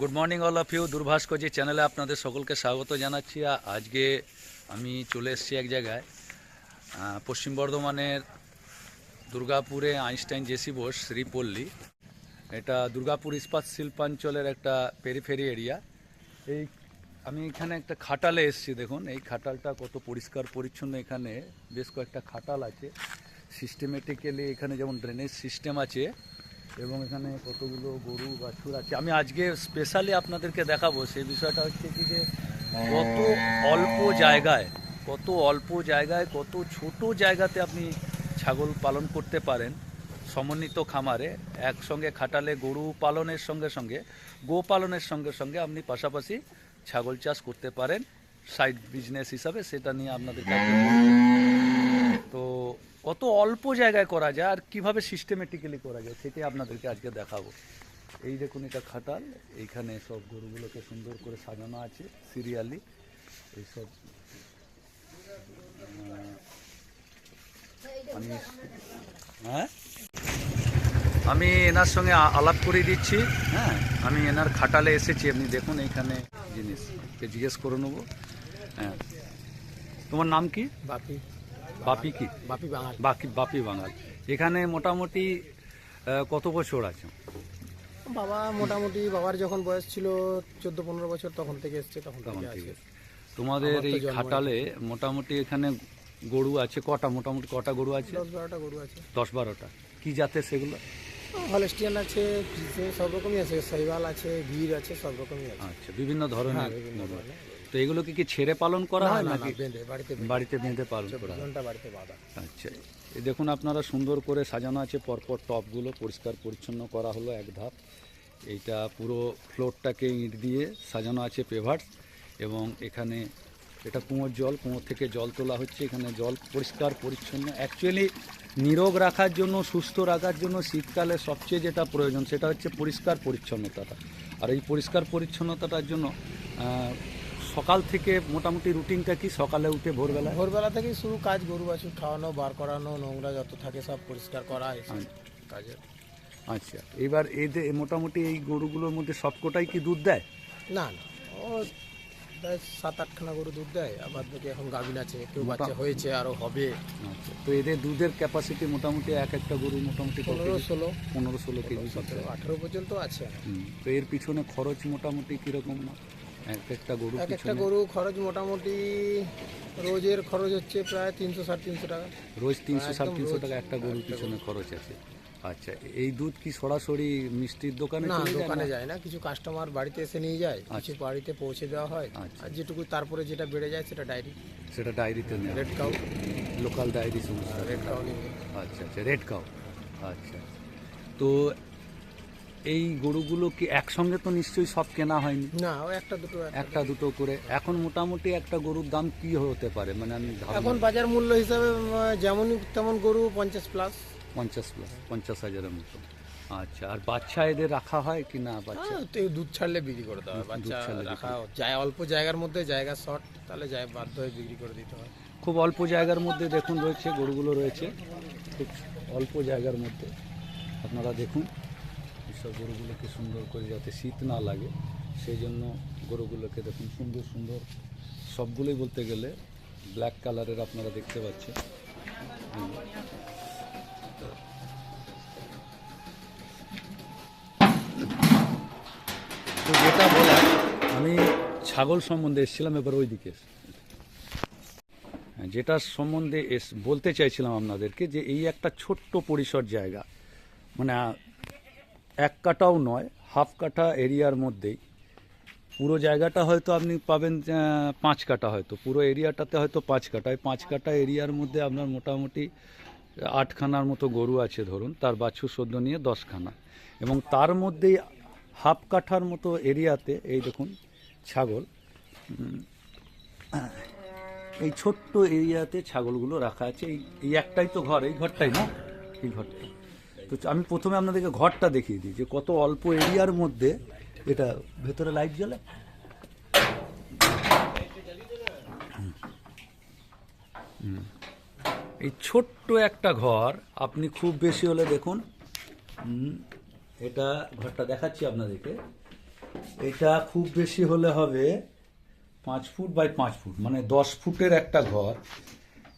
Good morning all of you. দূরভাষ কোজি চ্যানেলে আপনাদের সকলকে স্বাগত জানাচ্ছি। আজকে আমি চলে এসেছি এক জায়গায়, পশ্চিম বর্ধমানের দুর্গাপুরে আইনস্টাইন জেসি বোস শ্রীপল্লী। এটা দুর্গাপুর ইস্পাত শিল্পাঞ্চলের একটা পেরিফেরি এরিয়া। এই আমি এখানে একটা খাটালে এসেছি। দেখুন এই খাটালটা কত পরিষ্কার পরিচ্ছন্ন। এখানে বেশ কয়েকটা খাটাল আছে সিস্টেমেটিক্যালি। এখানে যেমন ড্রেনেজ সিস্টেম আছে এবং এখানে কতগুলো গরু বাছুর আছে। আমি আজকে স্পেশালি আপনাদেরকে দেখাবো সেই বিষয়টা হচ্ছে কি যে কত অল্প জায়গায় কত ছোট জায়গাতে আপনি ছাগল পালন করতে পারেন সমন্বিত খামারে। একসঙ্গে খাটালে গরু পালনের সঙ্গে সঙ্গে গো পালনের সঙ্গে সঙ্গে আপনি পাশাপাশি ছাগল চাষ করতে পারেন সাইড বিজনেস হিসাবে। সেটা নিয়ে আপনাদেরকে তো কত অল্প জায়গায় করা যায় আর কিভাবে সিস্টেমেটিক্যালি করা যায় সেটাই আপনাদেরকে আজকে দেখাবো। এই দেখুন এটা খাটাল, এইখানে সব গরুগুলোকে সুন্দর করে সাজানো আছে সিরিয়ালি। এইসব আমি এনার সঙ্গে আলাপ করে দিচ্ছি। হ্যাঁ, আমি এনার খাটালে এসেছি। আপনি দেখুন এইখানে জিনিসকে জিজ্ঞেস করে নেবো। হ্যাঁ, তোমার নাম কি? বাপি। বাপি কি? বাপি বাঙাল। বাপি বাঙাল। এখানে মোটামুটি কত বছর আছে? বাবা মোটামুটি বাবার যখন বয়স ছিল 14-15 বছর তখন থেকে এসছে, তখন থেকে আছে। তোমাদের এই খাটালে মোটামুটি এখানে গরু আছে কটা? মোটামুটি কটা গরু আছে? 10-12টা গরু আছে। 10-12টা। কি জাতের সেগুলো? হলস্টিয়ান আছে, সব রকমই আছে, সাইওয়াল আছে, গির আছে, সব রকমই আছে। আচ্ছা, বিভিন্ন ধরনের। বিভিন্ন ধরনের। তো এগুলোকে কি ছেড়ে পালন করা হয় না, নাকি বাড়িতে বেঁধে পালন করা হয়? বাড়িতে বাঁধা। আচ্ছা, এই দেখুন আপনারা সুন্দর করে সাজানো আছে পরপর টপগুলো পরিষ্কার পরিচ্ছন্ন করা হলো এক ধাপ। এইটা পুরো ফ্লোরটাকে ইট দিয়ে সাজানো আছে পেভার্স। এবং এখানে এটা কুয়োর থেকে জল তোলা হচ্ছে। এখানে জল পরিষ্কার পরিচ্ছন্ন। অ্যাকচুয়ালি নিরোগ রাখার জন্য, সুস্থ রাখার জন্য শীতকালে সবচেয়ে যেটা প্রয়োজন সেটা হচ্ছে পরিষ্কার পরিচ্ছন্নতাটা। আর এই পরিষ্কার পরিচ্ছন্নতাটার জন্য সকাল থেকে মোটামুটি রুটিনটা কি? সকালে উঠে ভোরবেলা থেকেই শুরু কাজ, গরু বাছুর খাওয়ানো, বার করানো, নোংরা যত থাকে সব পরিষ্কার করা কাজে। আচ্ছা, এবার এদের মোটামুটি এই গরুগুলোর মধ্যে সবকটাই কি দুধ দেয়? না, ও 7-8খানা গরু দুধ দেয়। আবার দেখি এখন গাভিন আছে, কেউ বাচ্চা হয়েছে, আরও হবে। আচ্ছা, তো এদের দুধের ক্যাপাসিটি মোটামুটি এক একটা গরু মোটামুটি 15-16 কেজি, 18 পর্যন্ত আছে। তো এর পিছনে খরচ মোটামুটি কীরকম? এক একটা গরু খরচ মোটামুটি রোজের খরচ হচ্ছে প্রায় 300-350 টাকা। রোজ 300-350 টাকা একটা গরুর পিছনে খরচ আছে। আচ্ছা, এই দুধ কি সরাসরি মিষ্টির দোকানে? না, দোকানে যায় না, কিছু কাস্টমার বাড়িতে এসে নিয়ে যায়, কিছু বাড়িতে পৌঁছে দেওয়া হয়। আর যেটুকু তারপরে যেটা বেড়ে যায় সেটা ডায়েরিতে নেয়। রেড কাউ, লোকাল ডায়েরি সমস্ত। Red cow. আচ্ছা, রেড কাউ। আচ্ছা, তো এই গরুগুলো কি একসঙ্গে তো নিশ্চয়ই সব কেনা হয়নি? না, ও একটা দুটো করে। এখন মোটামুটি একটা গরুর দাম কি হতে পারে? মানে আমি এখন বাজার মূল্য হিসাবে যেমনই তেমন গরু 50+। 50,000-এর মতো। আচ্ছা, আর বাচ্চা এদের রাখা হয় কি না? বাচ্চা দুধ ছাড়লে বিক্রি করে দেওয়া হয়। বাচ্চা রাখা যায় অল্প জায়গার মধ্যে, জায়গা শর্ট, তাহলে বাধ্য হয়ে বিক্রি করে দিতে হয়। খুব অল্প জায়গার মধ্যে দেখুন রয়েছে গরুগুলো, রয়েছে খুব অল্প জায়গার মধ্যে। আপনারা দেখুন এইসব গরুগুলোকে সুন্দর করে যাতে শীত না লাগে সেই জন্য গরুগুলোকে দেখুন সুন্দর সুন্দর সবগুলোই বলতে গেলে ব্ল্যাক কালারের আপনারা দেখতে পাচ্ছেন। তো যেটা বলার, আমি ছাগল সম্বন্ধে এসেছিলাম, এবার ওই দিকে যেটা সম্বন্ধে বলতে চাইছিলাম আপনাদেরকে যে এই একটা ছোট্ট পরিসর জায়গা, মানে 1 কাঠাও নয়, হাফ কাঠা এরিয়ার মধ্যেই পুরো জায়গাটা হয়তো আপনি পাবেন 5 কাঠা, হয়তো পুরো এরিয়াটাতে হয়তো 5 কাঠা। 5 কাঠা এরিয়ার মধ্যে আপনার মোটামুটি 8খানার মতো গরু আছে ধরুন, তার বাছুর সদ্য নিয়ে 10খানা। এবং তার মধ্যেই হাফ কাঠার মতো এরিয়াতে এই দেখুন ছাগল, এই ছোট্ট এরিয়াতে ছাগলগুলো রাখা আছে। এই একটাই তো ঘর, এই ঘরটাই না, এই ঘরটা। তো আমি প্রথমে আপনাদেরকে ঘরটা দেখিয়ে দিই যে কত অল্প এরিয়ার মধ্যে এটা। ভেতরে লাইট জ্বলে। এই ছোট্ট একটা ঘর আপনি খুব বেশি হলে দেখুন, এটা ঘরটা দেখাচ্ছি আপনাদেরকে। এটা খুব বেশি হলে হবে 5 ফুট বাই 5 ফুট, মানে 10 ফুটের একটা ঘর।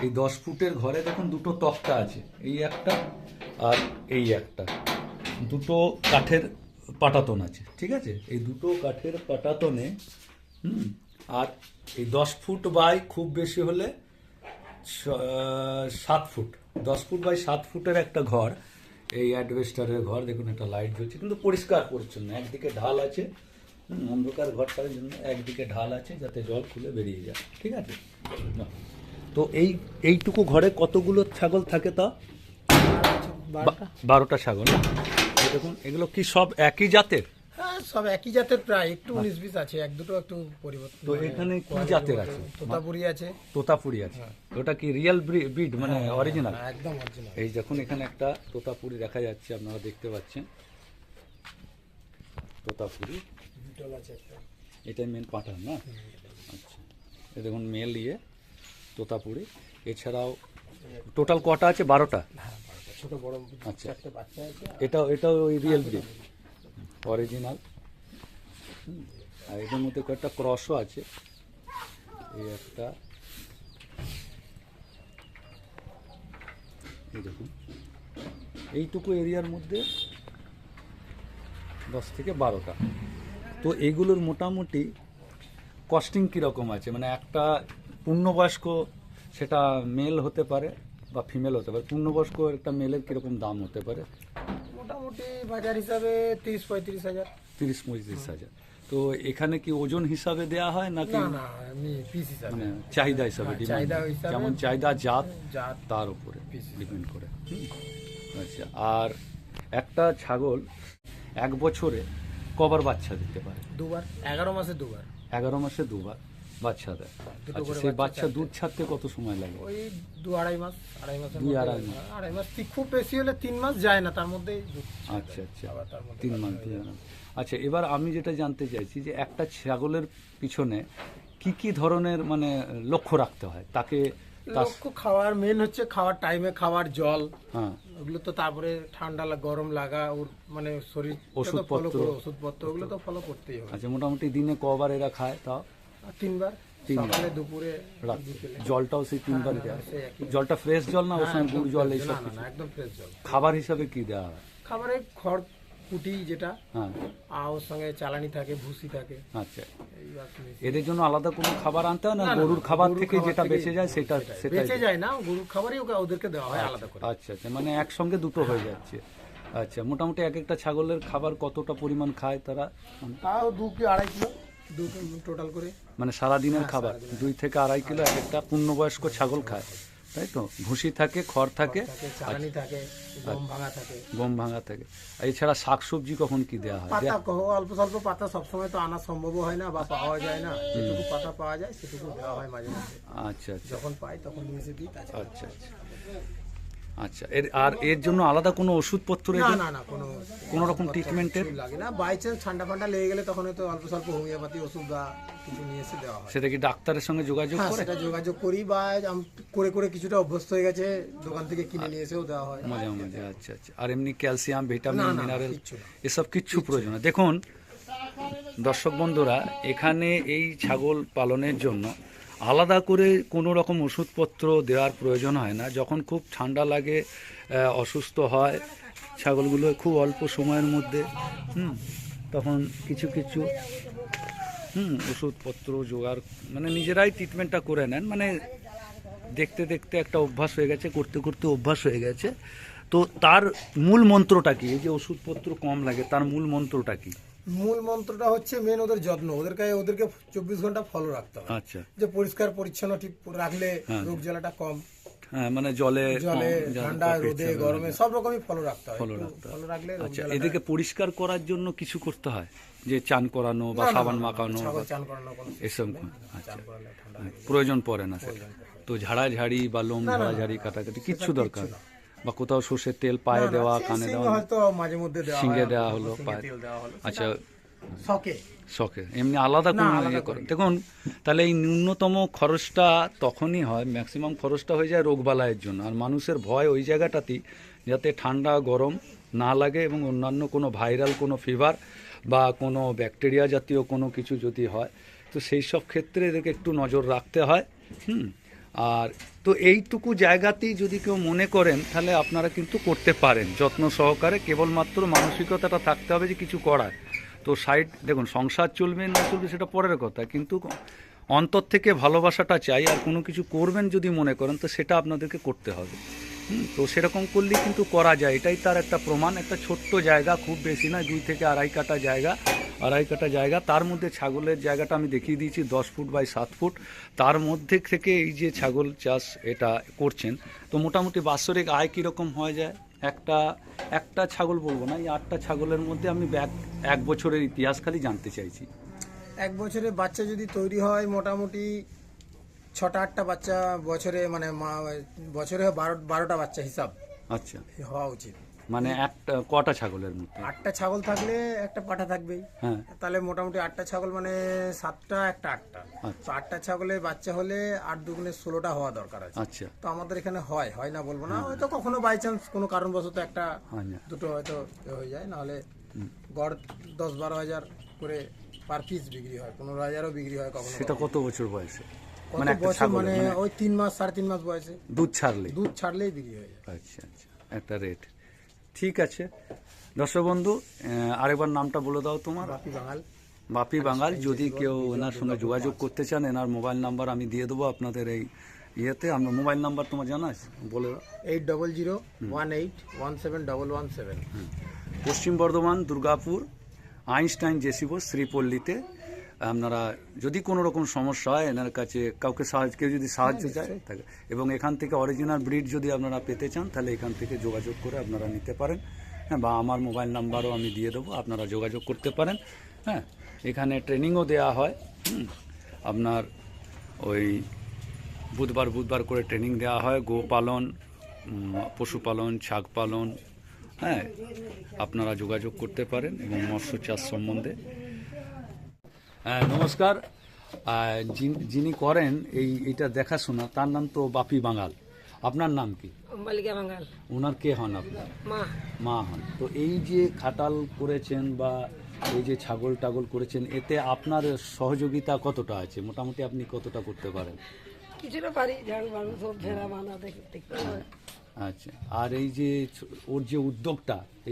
এই 10 ফুটের ঘরে দেখুন দুটো তক্তা আছে, এই একটা আর এই একটা, দুটো কাঠের পাটাতন আছে, ঠিক আছে? এই দুটো কাঠের পাটাতনে আর এই 10 ফুট বাই খুব বেশি হলে 7 ফুট, 10 ফুট বাই 7 ফুটের একটা ঘর। এই অ্যাডভেস্টারের ঘর দেখুন, একটা লাইট জ্বলছে কিন্তু পরিষ্কার পরিচ্ছন্ন। একদিকে ঢাল আছে, অন্ধকার ঘরটার জন্য একদিকে ঢাল আছে যাতে জল খুলে বেরিয়ে যায়, ঠিক আছে? তো এইটুকু ঘরে কতগুলো ছাগল থাকে? তা 12টা ছাগল না? এই দেখুন, এগুলো কি সব একই জাতের? হ্যাঁ, সব একই জাতের, প্রায় একটু 19-20 আছে, এক দুটো একটু পরিবর্তন। তো এখানে কি জাতের আছে? তোতাপুরি আছে। তোতাপুরি আছে, ওটা কি রিয়েল ব্রিড মানে অরিজিনাল? একদম অরিজিনাল। এই দেখুন এখানে একটা তোতাপুরি দেখা যাচ্ছে, আপনারা দেখতে পাচ্ছেন তোতাপুরি। বিটল আছে একটা। এটাই মেন পাঠান না? আচ্ছা, এই দেখুন মেল ইয়ে তোতাপুরি। এছাড়াও টোটাল কটা আছে? 12টা। হ্যাঁ, ছোট বড় আচ্ছা, একটা বাচ্চা আছে। এটাও ওই রিয়েল ব্রিড অরিজিনাল। আর এদের মধ্যে কয়েকটা ক্রসও আছে। এই একটা, এই দেখুন এইটুকু এরিয়ার মধ্যে 10 থেকে 12টা। তো এইগুলোর মোটামুটি কস্টিং কীরকম আছে? মানে একটা পূর্ণবয়স্ক, সেটা মেল হতে পারে বা ফিমেল হতে পারে, পূর্ণবয়স্ক একটা মেলের কীরকম দাম হতে পারে? মোটামুটি বাজার হিসাবে 30-35 হাজার। 30-35 হাজার। তো এখানে কি ওজন হিসাবে দেয়া হয় নাকি? না না, এমনি পিস হিসাবে, মানে চাহিদা হিসাবে, হ্যাঁ, demand? চাহিদা হিসাবে। যেমন চাহিদা জাত জাত তার উপরে পিস ডিপেন্ড করে। আচ্ছা, আর একটা ছাগল 1 বছরে কবার বাচ্চা দিতে পারে? 2বার, 11 মাসে 2বার। 11 মাসে 2বার বাচ্চা দেয়। দুটো আচ্ছা, করে সেই বাচ্চা বাচ্চা দুধ ছাড়তে কত সময় লাগে? ওই 2-2.5 মাস, 2.5 মাসের 2-2.5 মধ্যে। মাস। 2.5 মাস, খুব বেশি হলে 3 মাস যায় না, তার মধ্যেই দুধ ছেড়ে আচ্ছা দেয়। আচ্ছা, আবার তার মধ্যে 3 মাস। আচ্ছা, এবার আমি যেটা জানতে চাইছি যে একটা ছাগলের পিছনে কি কি ধরনের মানে লক্ষ্য রাখতে হয় তাকে? লক্ষ্য খাওয়ার, মেন হচ্ছে খাওয়ার টাইমে খাওয়ার, জল, হ্যাঁ, ওগুলো তো, তারপরে ঠান্ডা গরম লাগা, ওর মানে শরীর ওষুধপত্র। ওষুধপত্র ওগুলো তো ফলো করতেই হবে। আচ্ছা, মোটামুটি দিনে কবার এরা খায় তাও? 3বার, 3 বার। সকালে, দুপুরে, রাত। বিকেলে। জলটাও সেই 3বার দেয়? সেই একই। জলটা ফ্রেশ জল না ওর হ্যাঁ, সঙ্গে একদম গুড় জল fresh, এইসব না, কিছু? না, একদম ফ্রেশ জল। খাবার হিসাবে কি দেওয়া হয়? খাবারে খড় কুটি যেটা, হ্যাঁ, আর ওর সঙ্গে চালানি থাকে, ভুসি থাকে, আচ্ছা। এই বাকি মিশিয়ে। এদের জন্য আলাদা কোনো খাবার আনতে হয় না? না, না, গরুর খাবার গরুর থেকে খাবার যেটা থেকে বেঁচে যায় সেটাই? বেঁচে যায় না, গরুর খাবারই ওদেরকে দেওয়া হয় আলাদা করে। আচ্ছা আচ্ছা, মানে একসঙ্গে দুটো হয়ে যাচ্ছে। আচ্ছা, মোটামুটি এক একটা ছাগলের খাবার কতটা পরিমাণ খায় তারা? তাও 2 কি 2.5 কিলো, 2 টোটাল করে। মানে সারাদিনের খাবার 2 থেকে 2.5 কিলো এক একটা পূর্ণবয়স্ক ছাগল খায়, তাই তো? ভুসি থাকে, খড় থাকে, চালানি থাকে, গম ভাঙা থাকে। গম ভাঙা থাকে। আর এছাড়া শাকসবজি কখন কি দেওয়া হয়? পাতা অল্প স্বল্প পাতা সবসময় তো আনা সম্ভব হয় না বা পাওয়া যায় না, যেটুকু পাতা পাওয়া যায় সেটুকু দেওয়া হয় মাঝে মাঝে। আচ্ছা আচ্ছা যখন পাই তখন নিয়ে এসে দিই। তাছাড়া আচ্ছা আচ্ছা আচ্ছা। এর জন্য আলাদা কোনো ওষুধপত্র না না না, কোনো রকম ট্রিটমেন্টের কিছু লাগে না। বাই চান্স ঠান্ডা ফান্ডা লেগে গেলে তখন হয়তো অল্প স্বল্প হোমিওপ্যাথি ওষুধ বা কিছু নিয়ে এসে দেওয়া হয়। সেটা কি ডাক্তারের সঙ্গে যোগাযোগ হ্যাঁ, করে? সেটা যোগাযোগ করি, বা করে করে কিছুটা অভ্যস্ত হয়ে গেছে, দোকান থেকে কিনে নিয়ে এসেও দেওয়া হয়। মাঝে মাঝে। আচ্ছা আচ্ছা। আর এমনি ক্যালসিয়াম, ভিটামিন, না, না, মিনারেল কিচ্ছু না। এসব কিচ্ছু প্রয়োজন না? দেখুন দর্শক বন্ধুরা, এখানে এই ছাগল পালনের জন্য আলাদা করে কোনো রকম ওষুধপত্র দেওয়ার প্রয়োজন হয় না। যখন খুব ঠান্ডা লাগে, অসুস্থ হয় ছাগলগুলো খুব অল্প সময়ের মধ্যে, তখন কিছু কিছু ওষুধপত্র জোগাড়, মানে নিজেরাই ট্রিটমেন্টটা করে নেন। মানে দেখতে দেখতে একটা অভ্যাস হয়ে গেছে, করতে করতে অভ্যাস হয়ে গেছে। তো তার মূল মন্ত্রটা কি? এই যে ওষুধপত্র কম লাগে, তার মূল মন্ত্রটা কি? মূল মন্ত্রটা হচ্ছে মেন ওদের যত্ন, ওদেরকে 24 ঘন্টা ফলো রাখতে হবে। আচ্ছা, যে পরিষ্কার পরিচ্ছন্ন ঠিক রাখলে হ্যাঁ, রোগ জ্বালাটা কম। হ্যাঁ, মানে জলে ঠান্ডা, রোদে, গরমে সব রকমই ফলো রাখতে হয়। ফলো রাখতে হয়। ফলো রাখলে রোগ আচ্ছা, জ্বালাটা- এদেরকে পরিষ্কার করার জন্য কিছু করতে হয়, যে চান করানো বা না, না, সাবান না, না, মাখানো ছাগল চান করানো কোনো এসব? আচ্ছা, চান করালে ঠান্ডা লেগে যায়। প্রয়োজন পড়ে না স্যার? তো ঝাড়াঝাড়ি বা লোম ঝাড়াঝাড়ি, কাটাকাটি কিচ্ছু দরকার? বা কোথাও সর্ষের তেল পায়ে না, না, দেওয়া, সেই কানে সিং দেওয়া, হয়তো মাঝে মধ্যে দেওয়া শিঙে হয়, দেওয়া হলো, শিঙে পায়ে? তেল দেওয়া হলো। আচ্ছা, শখে। শখে, এমনি আলাদা কোনো আলাদা ইয়ে করে করেন? দেখুন, তাহলে এই ন্যূনতম খরচটা তখনই হয়, ম্যাক্সিমাম খরচটা হয়ে যায় রোগবালাইয়ের জন্য। আর মানুষের ভয় ওই জায়গাটাতেই, যাতে ঠান্ডা গরম না লাগে এবং অন্যান্য কোনো ভাইরাল কোনো ফিভার বা কোনো ব্যাকটেরিয়া জাতীয় কোনো কিছু যদি হয়, তো সেই সব ক্ষেত্রে এদেরকে একটু নজর রাখতে হয়। আর তো এইটুকু জায়গাতেই যদি কেউ মনে করেন তাহলে আপনারা কিন্তু করতে পারেন যত্ন সহকারে, কেবলমাত্র মানসিকতাটা থাকতে হবে যে কিছু করার। তো সাইড দেখুন, সংসার চলবে না চলবে সেটা পরের কথা, কিন্তু অন্তর থেকে ভালোবাসাটা চাই। আর কোনো কিছু করবেন যদি মনে করেন তো সেটা আপনাদেরকে করতে হবে। তো সেরকম করলেই কিন্তু করা যায়, এটাই তার একটা প্রমাণ। একটা ছোট্ট জায়গা, খুব বেশি না, 2 থেকে আড়াই কাটা জায়গা, তার মধ্যে ছাগলের জায়গাটা আমি দেখিয়ে দিয়েছি 10 ফুট বাই 7 ফুট। তার মধ্যে থেকে এই যে ছাগল চাষ এটা করছেন, তো মোটামুটি বাৎসরিক আয় কীরকম হয়ে যায়? একটা ছাগল বলবো না, এই 8টা ছাগলের মধ্যে আমি এক বছরের ইতিহাস খালি জানতে চাইছি। এক বছরে বাচ্চা যদি তৈরি হয় মোটামুটি 6-8টা বাচ্চা বছরে, মানে বছরে 12টা বাচ্চা হিসাব আচ্ছা, হওয়া উচিত। মানে একটা কটা ছাগলের মধ্যে? 8টা ছাগল থাকলে একটা পাঠা থাকবেই। হ্যাঁ, তাহলে মোটামুটি 8টা ছাগল মানে 7টা, একটা 8টা। আচ্ছা। তো 8টা ছাগলের বাচ্চা হলে 8 দুগুণে 16টা হওয়া দরকার আছে। আচ্ছা, তো আমাদের এখানে হয় না বলবো না, হয়তো কখনো বাই চান্স কোনো কারণবশত একটা হয় না। দুটো হয়তো হয়ে যায়, নাহলে গড় 10-12 হাজার করে পার পিস বিক্রি হয়, 15,000ও বিক্রি হয় কখনো। সেটা কত বছর বয়সে? কত মানে একটা বছর? ছাগল মানে ওই 3 মাস 3.5 মাস বয়সে দুধ ছাড়লে? দুধ ছাড়লেই বিক্রি হয়ে যায়। আচ্ছা আচ্ছা, একটা রেট। ঠিক আছে দর্শক বন্ধু, আরেকবার নামটা বলে দাও তোমার। বাপি বাঙাল। বাপি বাঙাল। যদি কেউ এনার সঙ্গে যোগাযোগ করতে চান, এনার মোবাইল নাম্বার আমি দিয়ে দেবো আপনাদের এই ইয়েতে। আমরা মোবাইল নাম্বার তোমার জানা আছে, বলে দাও। 8001817117। পশ্চিম বর্ধমান, দুর্গাপুর, আইনস্টাইন জেসি বোস, শ্রীপল্লীতে। আপনারা যদি কোনো রকম সমস্যা হয় এনার কাছে, কেউ যদি সাহায্য চায় তাকে, এবং এখান থেকে অরিজিনাল ব্রিড যদি আপনারা পেতে চান তাহলে এখান থেকে যোগাযোগ করে আপনারা নিতে পারেন। হ্যাঁ, বা আমার মোবাইল নাম্বারও আমি দিয়ে দেবো, আপনারা যোগাযোগ করতে পারেন। হ্যাঁ, এখানে ট্রেনিংও দেওয়া হয়। আপনার ওই বুধবার করে ট্রেনিং দেওয়া হয়, গোপালন, পশুপালন, ছাগ পালন। হ্যাঁ, আপনারা যোগাযোগ করতে পারেন এবং মৎস্য চাষ সম্বন্ধে। হ্যাঁ, নমস্কার। যিনি করেন এইটা দেখাশোনা, তার নাম তো বাপি বাঙাল। আপনার নাম কি? মালিকা বাঙাল। ওনার কে হন আপনার? মা হন। তো এই যে খাটাল করেছেন বা এই যে ছাগল টাগল করেছেন, এতে আপনার সহযোগিতা কতটা আছে? মোটামুটি আপনি কতটা করতে পারেন? কিছুটা পারি, ঝাড়ু বাড়ু সব ঝেড়া বাঁধা দেখতে হয়। আচ্ছা, আর এই যে ওর যে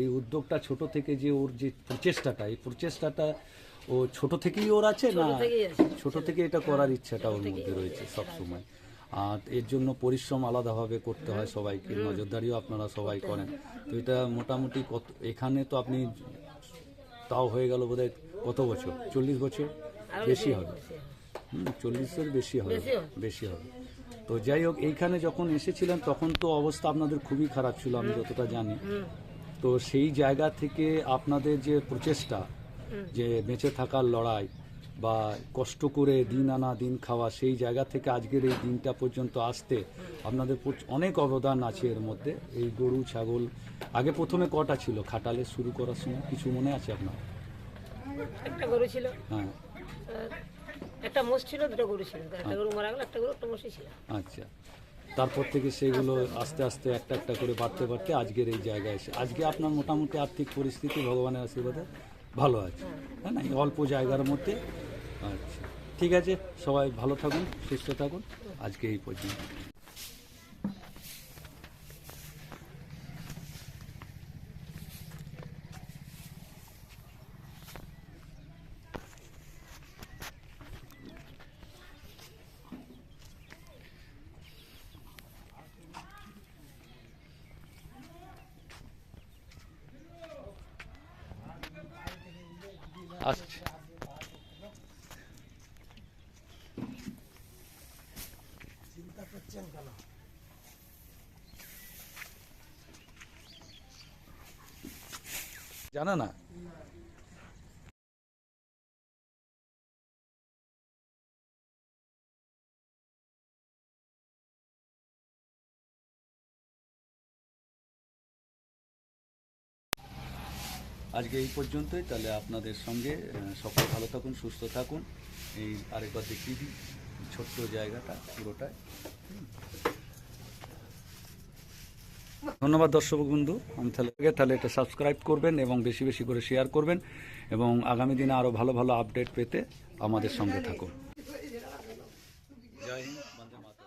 এই উদ্যোগটা ছোট থেকে যে ওর যে প্রচেষ্টাটা, এই প্রচেষ্টাটা ও ছোট থেকেই ওর আছে না? ছোট থেকে এটা করার ইচ্ছাটা ওর মধ্যে রয়েছে সব সময়। আর এর জন্য পরিশ্রম আলাদাভাবে করতে হয় সবাইকে, নজরদারিও আপনারা সবাই করেন। তো এটা মোটামুটি এখানে তো আপনি তাও হয়ে গেল বোধহয় কত বছর? 40 বছর বেশি হবে। 40-এর বেশি হবে। তো যাই হোক, এইখানে যখন এসেছিলেন তখন তো অবস্থা আপনাদের খুবই খারাপ ছিল, আমি যতটা জানি। তো সেই জায়গা থেকে আপনাদের যে প্রচেষ্টা, যে বেঁচে থাকার লড়াই বা কষ্ট করে দিন আনা দিন খাওয়া, সেই জায়গা থেকে আজকের এই দিনটা পর্যন্ত আসতে আপনাদের অনেক অবদান আছে এর মধ্যে। এই গরু ছাগল আগে প্রথমে কটা ছিল খাটালে শুরু করার সময়, কিছু মনে আছে আপনার? একটা গরু ছিল, হ্যাঁ, একটা মোষ ছিল, দুটো গরু ছিল। একটা গরু মারা গেল, একটা গরু, একটা মোষই ছিল। আচ্ছা, তারপর থেকে সেগুলো আস্তে আস্তে একটা একটা করে বাড়তে আজকের এই জায়গায় এসে, আজকে আপনার মোটামুটি আর্থিক পরিস্থিতি ভগবানের আশীর্বাদে ভালো আছে, হ্যাঁ না? এই অল্প জায়গার মধ্যে। আচ্ছা, ঠিক আছে, সবাই ভালো থাকুন, সুস্থ থাকুন, আজকে এই পর্যন্ত। আসছে। জানা না? আজকে এই পর্যন্তই। তাহলে আপনাদের সঙ্গে সকলে ভালো থাকুন, সুস্থ থাকুন। এই আরেকবার দেখিয়ে দিই ছোট্ট জায়গাটা পুরোটাই। ধন্যবাদ দর্শক বন্ধু। আমি তাহলে এটা সাবস্ক্রাইব করবেন এবং বেশি বেশি করে শেয়ার করবেন এবং আগামী দিনে আরও ভালো ভালো আপডেট পেতে আমাদের সঙ্গে থাকুন। জয় হিন্দ, বন্দে মাতরম।